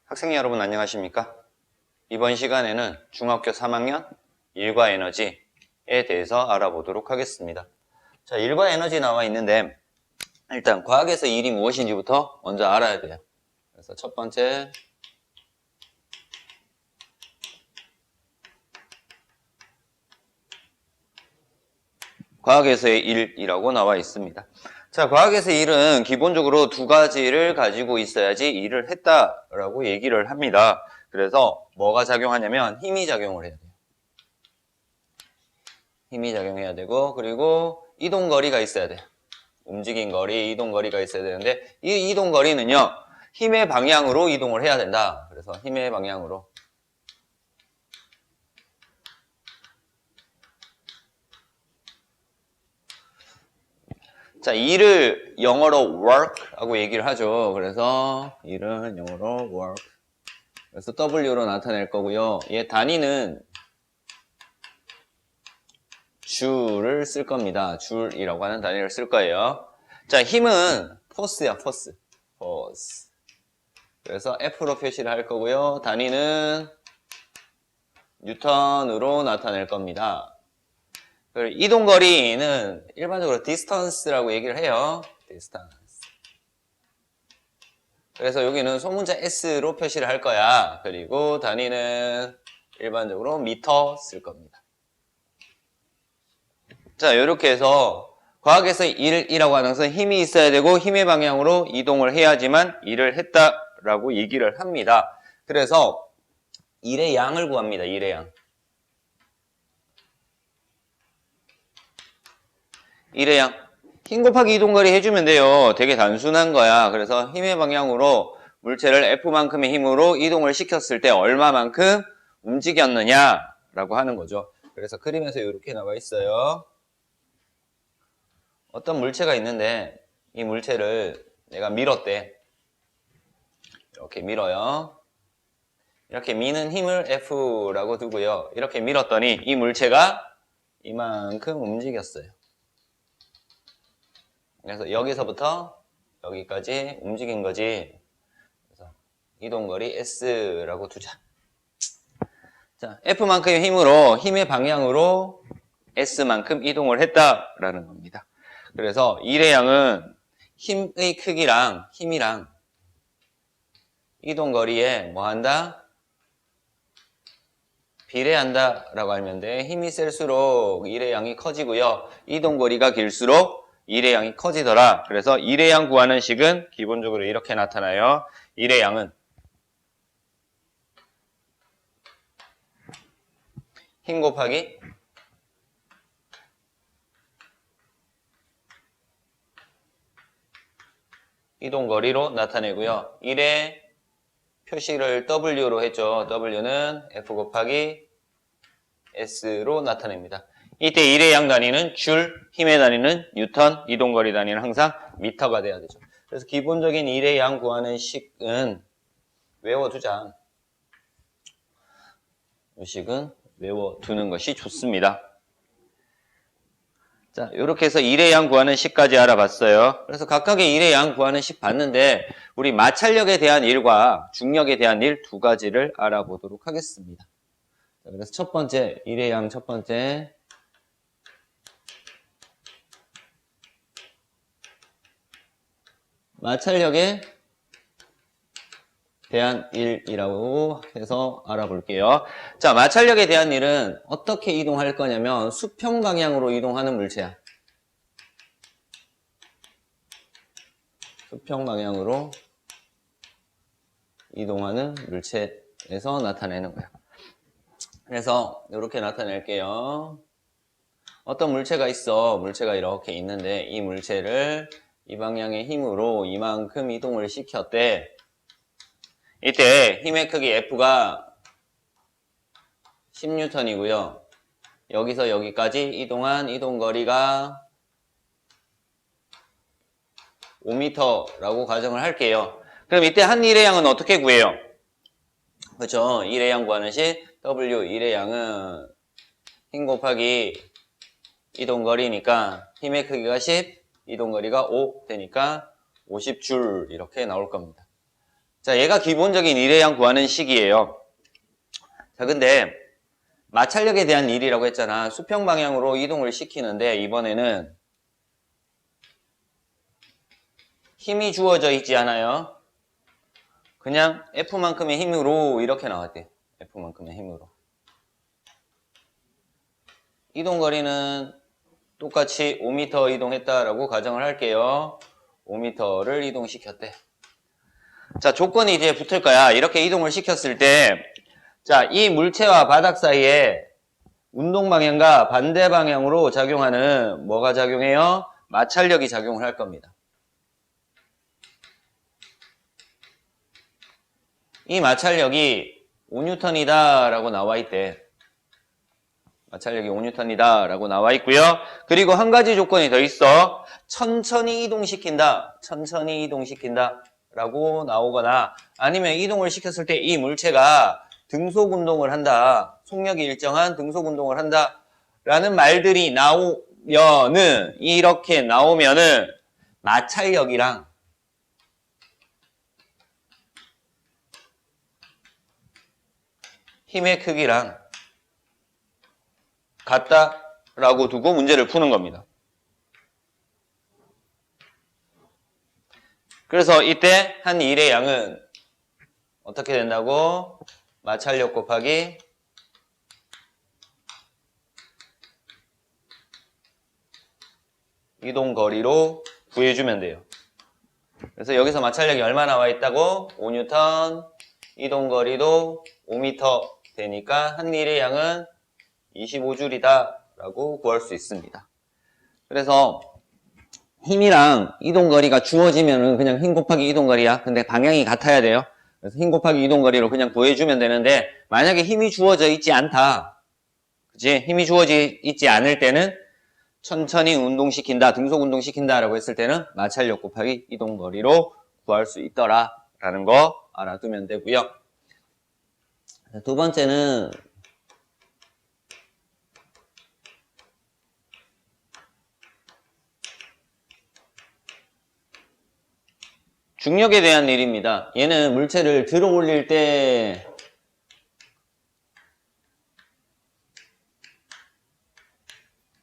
학생 여러분 안녕하십니까? 이번 시간에는 중학교 3학년 일과 에너지에 대해서 알아보도록 하겠습니다. 자, 일과 에너지 나와 있는데 일단 과학에서 일이 무엇인지부터 먼저 알아야 돼요. 그래서 첫 번째 과학에서의 일이라고 나와 있습니다. 자, 과학에서의 일은 기본적으로 두 가지를 가지고 있어야지 일을 했다라고 얘기를 합니다. 그래서 뭐가 작용하냐면 힘이 작용을 해야 돼요. 힘이 작용해야 되고, 그리고 이동거리가 있어야 돼요. 움직인 거리, 이동거리가 있어야 되는데 이 이동거리는요, 힘의 방향으로 이동을 해야 된다. 그래서 힘의 방향으로. 자, 일을 영어로 work 하고 얘기를 하죠. 그래서 일은 영어로 work. 그래서 W로 나타낼 거고요. 얘 단위는 줄을 쓸 겁니다. 줄이라고 하는 단위를 쓸 거예요. 자, 힘은 force야, force. force. 그래서 F로 표시를 할 거고요. 단위는 뉴턴으로 나타낼 겁니다. 이동거리는 일반적으로 distance라고 얘기를 해요. distance. 그래서 여기는 소문자 S로 표시를 할 거야. 그리고 단위는 일반적으로 미터 쓸 겁니다. 자, 이렇게 해서 과학에서 일이라고 하는 것은 힘이 있어야 되고 힘의 방향으로 이동을 해야지만 일을 했다라고 얘기를 합니다. 그래서 일의 양을 구합니다. 일의 양. 일의 양. 힘 곱하기 이동거리 해주면 돼요. 되게 단순한 거야. 그래서 힘의 방향으로 물체를 F만큼의 힘으로 이동을 시켰을 때 얼마만큼 움직였느냐라고 하는 거죠. 그래서 그림에서 이렇게 나와 있어요. 어떤 물체가 있는데 이 물체를 내가 밀었대. 이렇게 밀어요. 이렇게 미는 힘을 F라고 두고요. 이렇게 밀었더니 이 물체가 이만큼 움직였어요. 그래서 여기서부터 여기까지 움직인 거지. 그래서 이동거리 S라고 두자. 자, F만큼의 힘으로, 힘의 방향으로 S만큼 이동을 했다라는 겁니다. 그래서 일의 양은 힘의 크기랑 힘이랑 이동거리에 뭐 한다? 비례한다 라고 알면 돼. 힘이 셀수록 일의 양이 커지고요. 이동거리가 길수록 일의 양이 커지더라. 그래서 일의 양 구하는 식은 기본적으로 이렇게 나타나요. 일의 양은 힘 곱하기 이동거리로 나타내고요. 일의 표시를 W로 했죠. W는 F 곱하기 S로 나타냅니다. 이때 일의 양 단위는 줄, 힘의 단위는 뉴턴, 이동거리 단위는 항상 미터가 돼야 되죠. 그래서 기본적인 일의 양 구하는 식은 외워두자. 이 식은 외워두는 것이 좋습니다. 자, 이렇게 해서 일의 양 구하는 식까지 알아봤어요. 그래서 각각의 일의 양 구하는 식 봤는데 우리 마찰력에 대한 일과 중력에 대한 일 두 가지를 알아보도록 하겠습니다. 자, 그래서 첫 번째, 일의 양 첫 번째. 마찰력에 대한 일이라고 해서 알아볼게요. 자, 마찰력에 대한 일은 어떻게 이동할 거냐면 수평 방향으로 이동하는 물체야. 수평 방향으로 이동하는 물체에서 나타내는 거야. 그래서 이렇게 나타낼게요. 어떤 물체가 있어. 물체가 이렇게 있는데 이 물체를 이 방향의 힘으로 이만큼 이동을 시켰대. 이때 힘의 크기 F가 10N이고요. 여기서 여기까지 이동한 이동거리가 5m라고 가정을 할게요. 그럼 이때 한 일의 양은 어떻게 구해요? 그렇죠. 일의 양 구하는 식 W 일의 양은 힘 곱하기 이동거리니까 힘의 크기가 10, 이동거리가 5 되니까 50줄 이렇게 나올 겁니다. 자, 얘가 기본적인 일의 양 구하는 식이에요. 자, 근데 마찰력에 대한 일이라고 했잖아. 수평 방향으로 이동을 시키는데 이번에는 힘이 주어져 있지 않아요. 그냥 F만큼의 힘으로 이렇게 나왔대. F만큼의 힘으로. 이동거리는 똑같이 5m 이동했다라고 가정을 할게요. 5m를 이동시켰대. 자, 조건이 이제 붙을 거야. 이렇게 이동을 시켰을 때, 자, 이 물체와 바닥 사이에 운동 방향과 반대 방향으로 작용하는 뭐가 작용해요? 마찰력이 작용을 할 겁니다. 이 마찰력이 5N이다 라고 나와 있대. 마찰력이 5N이다 라고 나와 있고요. 그리고 한 가지 조건이 더 있어. 천천히 이동시킨다. 천천히 이동시킨다 라고 나오거나 아니면 이동을 시켰을 때 이 물체가 등속 운동을 한다. 속력이 일정한 등속 운동을 한다. 라는 말들이 나오면은 이렇게 나오면은 마찰력이랑 힘의 크기랑 같다라고 두고 문제를 푸는 겁니다. 그래서 이때 한 일의 양은 어떻게 된다고? 마찰력 곱하기 이동거리로 구해주면 돼요. 그래서 여기서 마찰력이 얼마 나와 있다고? 5N, 이동거리도 5m 되니까 한 일의 양은 25줄이다 라고 구할 수 있습니다. 그래서 힘이랑 이동거리가 주어지면은 그냥 힘 곱하기 이동거리야. 근데 방향이 같아야 돼요. 그래서 힘 곱하기 이동거리로 그냥 구해주면 되는데 만약에 힘이 주어져 있지 않다. 그치? 힘이 주어져 있지 않을 때는 천천히 운동시킨다, 등속 운동시킨다 라고 했을 때는 마찰력 곱하기 이동거리로 구할 수 있더라 라는 거 알아두면 되고요. 두 번째는 중력에 대한 일입니다. 얘는 물체를 들어 올릴 때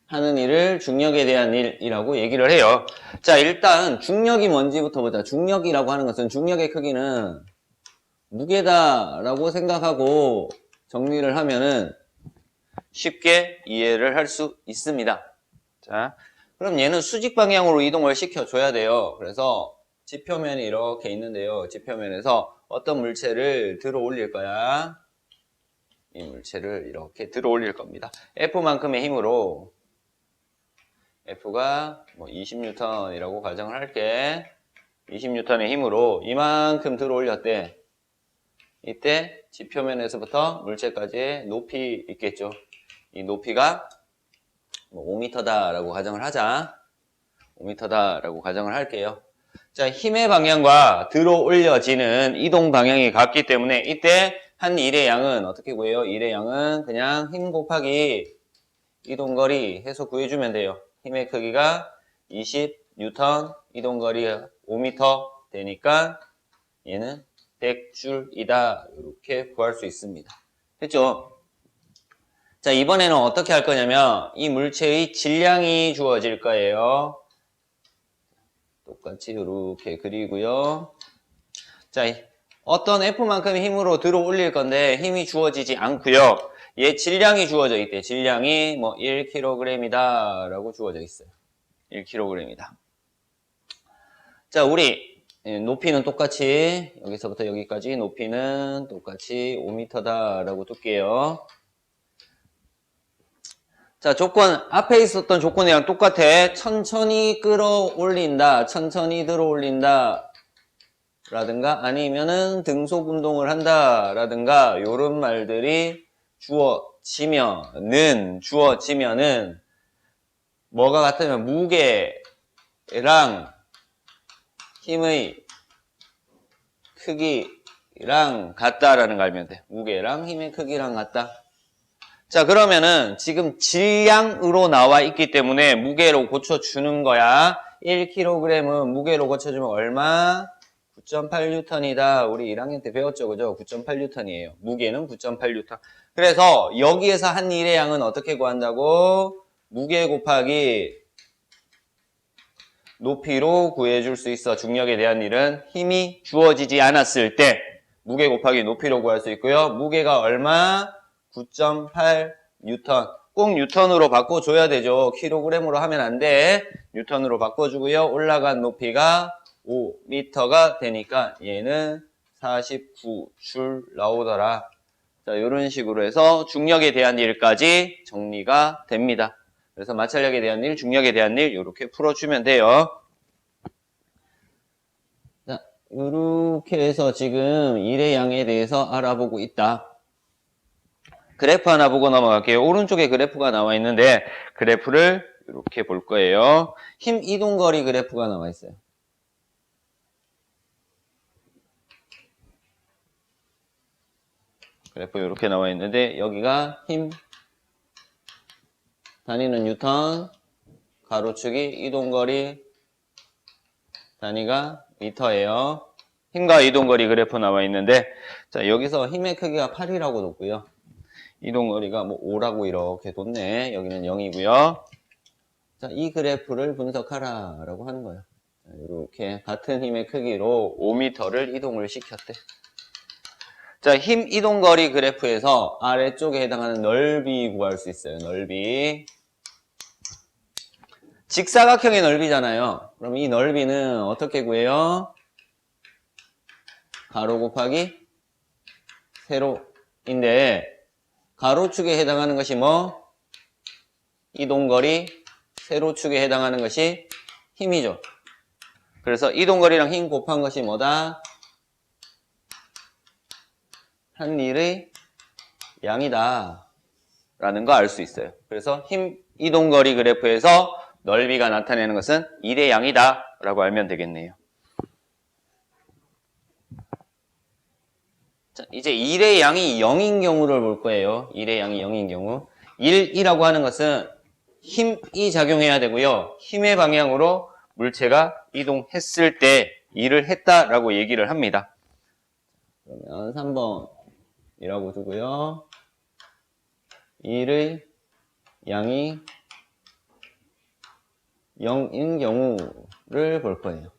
하는 일을 중력에 대한 일이라고 얘기를 해요. 자, 일단 중력이 뭔지부터 보자. 중력이라고 하는 것은 중력의 크기는 무게다라고 생각하고 정리를 하면은 쉽게 이해를 할 수 있습니다. 자, 그럼 얘는 수직 방향으로 이동을 시켜줘야 돼요. 그래서 지표면이 이렇게 있는데요. 지표면에서 어떤 물체를 들어 올릴 거야? 이 물체를 이렇게 들어 올릴 겁니다. F만큼의 힘으로 F가 뭐 20N이라고 가정을 할게. 20N의 힘으로 이만큼 들어 올렸대. 이때 지표면에서부터 물체까지의 높이 있겠죠. 이 높이가 5m다라고 가정을 하자. 5m다라고 가정을 할게요. 자, 힘의 방향과 들어 올려지는 이동 방향이 같기 때문에 이때 한 일의 양은 어떻게 구해요? 일의 양은 그냥 힘 곱하기 이동거리 해서 구해주면 돼요. 힘의 크기가 20N, 이동거리 5m 되니까 얘는 100줄이다. 이렇게 구할 수 있습니다. 됐죠? 자, 이번에는 어떻게 할 거냐면 이 물체의 질량이 주어질 거예요. 똑같이 이렇게 그리고요. 자, 어떤 F만큼의 힘으로 들어 올릴 건데 힘이 주어지지 않고요. 얘 질량이 주어져 있대. 질량이 뭐 1kg이다 라고 주어져 있어요. 1kg이다. 자, 우리 높이는 똑같이 여기서부터 여기까지 높이는 똑같이 5m다 라고 둘게요. 자, 조건 앞에 있었던 조건이랑 똑같아. 천천히 끌어올린다, 천천히 들어올린다 라든가 아니면은 등속 운동을 한다 라든가 요런 말들이 주어지면은 뭐가 같으면 무게랑 힘의 크기랑 같다라는 걸 알면 돼. 무게랑 힘의 크기랑 같다. 자, 그러면은 지금 질량으로 나와 있기 때문에 무게로 고쳐주는 거야. 1kg은 무게로 고쳐주면 얼마? 9.8N이다. 우리 1학년 때 배웠죠, 그죠? 9.8N이에요. 무게는 9.8N. 그래서 여기에서 한 일의 양은 어떻게 구한다고? 무게 곱하기 높이로 구해줄 수 있어. 중력에 대한 일은 힘이 주어지지 않았을 때 무게 곱하기 높이로 구할 수 있고요. 무게가 얼마? 9.8N. 꼭 뉴턴으로 바꿔줘야 되죠. 킬로그램으로 하면 안 돼. 뉴턴으로 바꿔주고요. 올라간 높이가 5m가 되니까 얘는 49줄 나오더라. 자, 이런 식으로 해서 중력에 대한 일까지 정리가 됩니다. 그래서 마찰력에 대한 일, 중력에 대한 일 이렇게 풀어주면 돼요. 자, 이렇게 해서 지금 일의 양에 대해서 알아보고 있다. 그래프 하나 보고 넘어갈게요. 오른쪽에 그래프가 나와 있는데 그래프를 이렇게 볼 거예요. 힘 이동거리 그래프가 나와 있어요. 그래프 이렇게 나와 있는데 여기가 힘 단위는 뉴턴, 가로축이 이동거리, 단위가 미터예요. 힘과 이동거리 그래프 나와 있는데 자 여기서 힘의 크기가 8이라고 뒀고요. 이동거리가 뭐 5라고 이렇게 뒀네. 여기는 0이고요. 자, 이 그래프를 분석하라 라고 하는 거예요. 자, 이렇게 같은 힘의 크기로 5m를 이동을 시켰대. 자, 힘 이동거리 그래프에서 아래쪽에 해당하는 넓이 구할 수 있어요. 넓이. 직사각형의 넓이잖아요. 그럼 이 넓이는 어떻게 구해요? 가로 곱하기 세로인데 가로축에 해당하는 것이 뭐? 이동거리, 세로축에 해당하는 것이 힘이죠. 그래서 이동거리랑 힘 곱한 것이 뭐다? 한 일의 양이다 라는 거 알 수 있어요. 그래서 힘 이동거리 그래프에서 넓이가 나타내는 것은 일의 양이다 라고 알면 되겠네요. 자, 이제 일의 양이 0인 경우를 볼 거예요. 일의 양이 0인 경우. 1이라고 하는 것은 힘이 작용해야 되고요. 힘의 방향으로 물체가 이동했을 때 일을 했다라고 얘기를 합니다. 그러면 3번이라고 두고요. 일의 양이 0인 경우를 볼 거예요.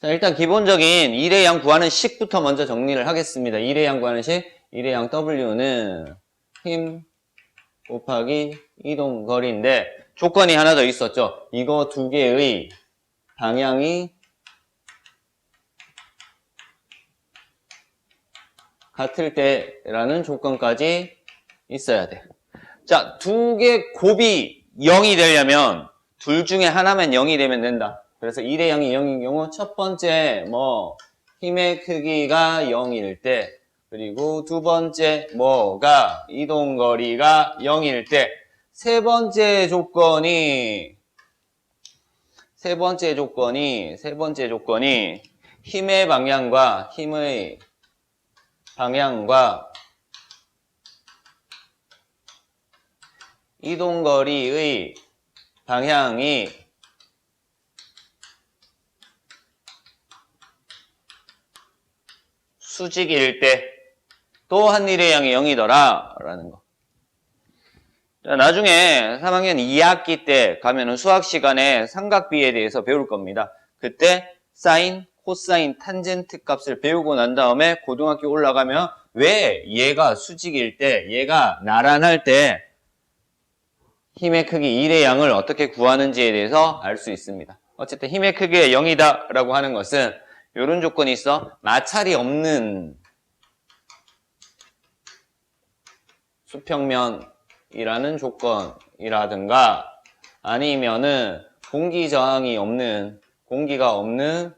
자, 일단 기본적인 일의 양 구하는 식부터 먼저 정리를 하겠습니다. 일의 양 구하는 식, 일의 양 W는 힘 곱하기 이동거리인데 조건이 하나 더 있었죠. 이거 두 개의 방향이 같을 때라는 조건까지 있어야 돼. 자, 두 개 곱이 0이 되려면 둘 중에 하나만 0이 되면 된다. 그래서 1의 양이 0인 경우 첫 번째 뭐 힘의 크기가 0일 때 그리고 두 번째 뭐가 이동거리가 0일 때 세 번째 조건이 힘의 방향과 이동거리의 방향이 수직일 때 또 한 일의 양이 0이더라 라는 거. 자, 나중에 3학년 2학기 때 가면은 수학 시간에 삼각비에 대해서 배울 겁니다. 그때 사인, 코사인, 탄젠트 값을 배우고 난 다음에 고등학교 올라가면 왜 얘가 수직일 때, 얘가 나란할 때 힘의 크기 1의 양을 어떻게 구하는지에 대해서 알 수 있습니다. 어쨌든 힘의 크기가 0이다 라고 하는 것은 이런 조건이 있어. 마찰이 없는 수평면이라는 조건이라든가 아니면은 공기 저항이 없는, 공기가 없는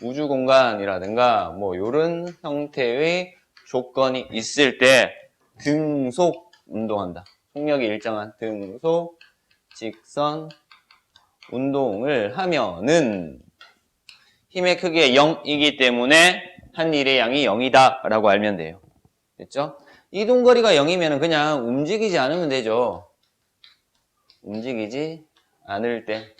우주 공간이라든가 뭐 이런 형태의 조건이 있을 때 등속 운동한다. 속력이 일정한 등속 직선 운동을 하면은 힘의 크기가 0이기 때문에 한 일의 양이 0이다 라고 알면 돼요. 됐죠? 이동거리가 0이면 그냥 움직이지 않으면 되죠. 움직이지 않을 때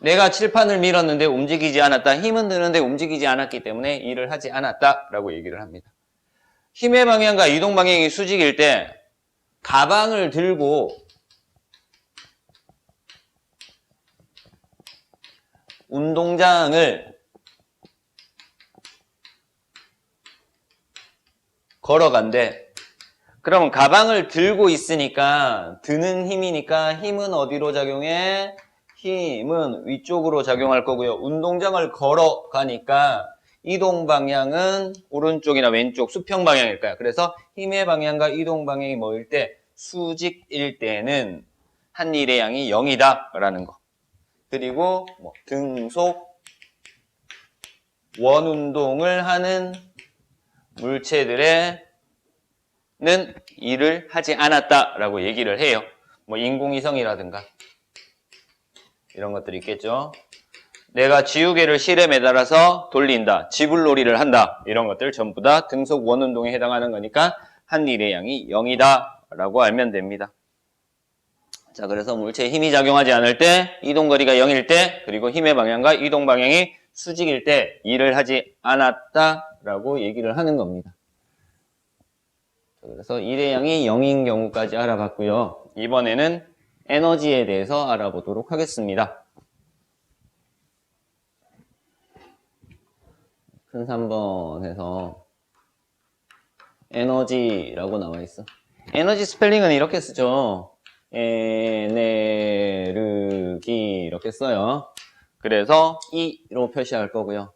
내가 칠판을 밀었는데 움직이지 않았다. 힘은 드는데 움직이지 않았기 때문에 일을 하지 않았다라고 얘기를 합니다. 힘의 방향과 이동 방향이 수직일 때 가방을 들고 운동장을 걸어간대. 그러면 가방을 들고 있으니까 드는 힘이니까 힘은 어디로 작용해? 힘은 위쪽으로 작용할 거고요. 운동장을 걸어가니까 이동 방향은 오른쪽이나 왼쪽 수평 방향일까요? 그래서 힘의 방향과 이동 방향이 뭐일 때? 수직일 때는 한 일의 양이 0이다 라는 거. 그리고 뭐 등속 원운동을 하는 물체들의 는 일을 하지 않았다라고 얘기를 해요. 뭐 인공위성이라든가 이런 것들이 있겠죠. 내가 지우개를 실에 매달아서 돌린다, 지불놀이를 한다, 이런 것들 전부 다 등속 원운동에 해당하는 거니까 한 일의 양이 0이다라고 알면 됩니다. 자, 그래서 물체에 힘이 작용하지 않을 때, 이동거리가 0일 때, 그리고 힘의 방향과 이동 방향이 수직일 때 일을 하지 않았다라고 얘기를 하는 겁니다. 그래서 일의 양이 0인 경우까지 알아봤고요. 이번에는 에너지에 대해서 알아보도록 하겠습니다. 큰 3번에서 에너지라고 나와 있어. 에너지 스펠링은 이렇게 쓰죠. 에네르기 이렇게 써요. 그래서 E로 표시할 거고요.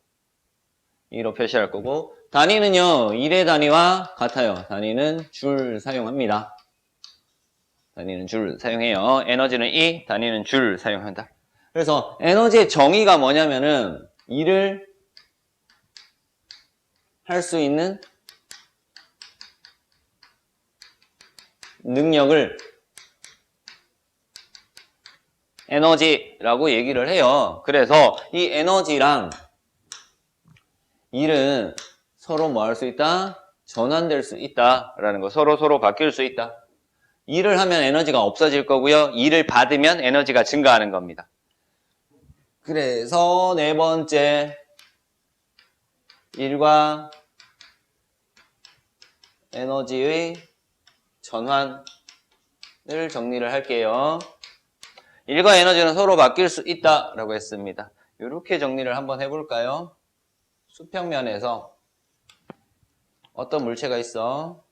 E로 표시할 거고, 단위는요, 1의 단위와 같아요. 단위는 줄 사용합니다. 단위는 줄 사용해요. 에너지는 E, 단위는 줄 사용한다. 그래서 에너지의 정의가 뭐냐면은 일을 할 수 있는 능력을 에너지라고 얘기를 해요. 그래서 이 에너지랑 일은 서로 뭐 할 수 있다? 전환될 수 있다라는 거. 서로 바뀔 수 있다. 일을 하면 에너지가 없어질 거고요. 일을 받으면 에너지가 증가하는 겁니다. 그래서 네 번째, 일과 에너지의 전환을 정리를 할게요. 일과 에너지는 서로 바뀔 수 있다라고 했습니다. 이렇게 정리를 한번 해볼까요? 수평면에서 어떤 물체가 있어?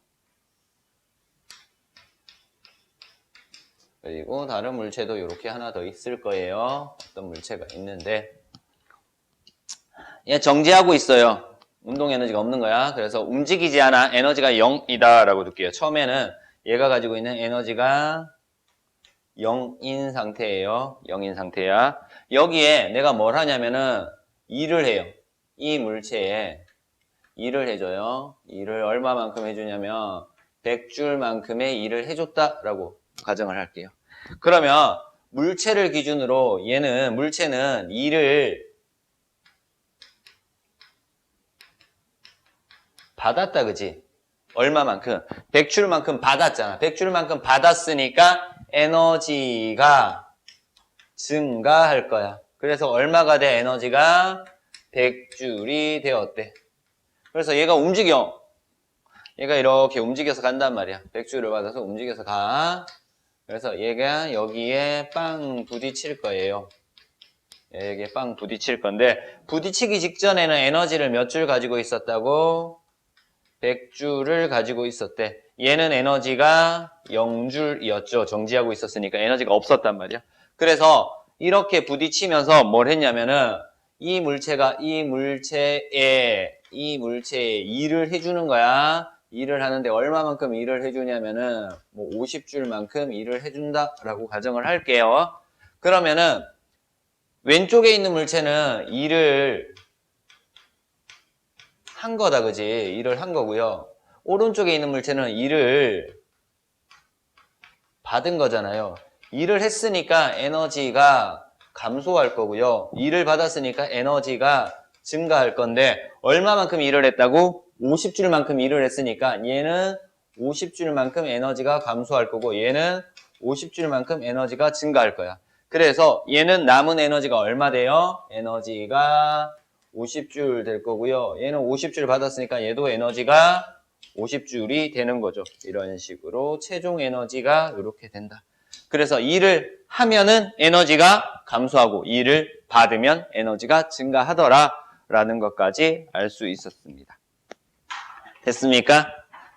그리고 다른 물체도 이렇게 하나 더 있을 거예요. 어떤 물체가 있는데 얘 정지하고 있어요. 운동 에너지가 없는 거야. 그래서 움직이지 않아. 에너지가 0이다 라고 둘게요. 처음에는 얘가 가지고 있는 에너지가 0인 상태예요. 0인 상태야. 여기에 내가 뭘 하냐면은 일을 해요. 이 물체에 일을 해줘요. 일을 얼마만큼 해주냐면 100줄만큼의 일을 해줬다라고 가정을 할게요. 그러면 물체를 기준으로 물체는 일을 받았다, 그지? 얼마만큼? 100줄만큼 받았잖아. 100줄만큼 받았으니까 에너지가 증가할 거야. 그래서 얼마가 돼? 에너지가 100줄이 되었대. 그래서 얘가 움직여. 얘가 이렇게 움직여서 간단 말이야. 100줄을 받아서 움직여서 가. 그래서 얘가 여기에 빵 부딪힐 거예요. 여기에 빵 부딪힐 건데, 부딪히기 직전에는 에너지를 몇 줄 가지고 있었다고? 100줄을 가지고 있었대. 얘는 에너지가 0줄이었죠. 정지하고 있었으니까 에너지가 없었단 말이야. 그래서 이렇게 부딪히면서 뭘 했냐면은 이 물체에 일을 해주는 거야. 일을 하는데 얼마만큼 일을 해주냐면은 뭐 50줄만큼 일을 해준다라고 가정을 할게요. 그러면은 왼쪽에 있는 물체는 일을 한 거다, 그지? 일을 한 거고요. 오른쪽에 있는 물체는 일을 받은 거잖아요. 일을 했으니까 에너지가 감소할 거고요. 일을 받았으니까 에너지가 증가할 건데 얼마만큼 일을 했다고? 50줄만큼 일을 했으니까 얘는 50줄만큼 에너지가 감소할 거고 얘는 50줄만큼 에너지가 증가할 거야. 그래서 얘는 남은 에너지가 얼마 돼요? 에너지가 50줄 될 거고요. 얘는 50줄 받았으니까 얘도 에너지가 50줄이 되는 거죠. 이런 식으로 최종 에너지가 이렇게 된다. 그래서 일을 하면은 에너지가 감소하고 일을 받으면 에너지가 증가하더라 라는 것까지 알 수 있었습니다. 됐습니까?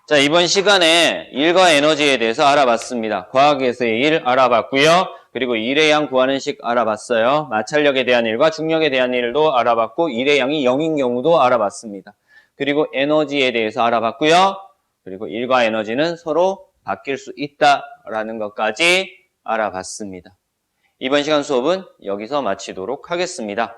자, 이번 시간에 일과 에너지에 대해서 알아봤습니다. 과학에서의 일 알아봤고요. 그리고 일의 양 구하는 식 알아봤어요. 마찰력에 대한 일과 중력에 대한 일도 알아봤고 일의 양이 0인 경우도 알아봤습니다. 그리고 에너지에 대해서 알아봤고요. 그리고 일과 에너지는 서로 바뀔 수 있다라는 것까지 알아봤습니다. 이번 시간 수업은 여기서 마치도록 하겠습니다.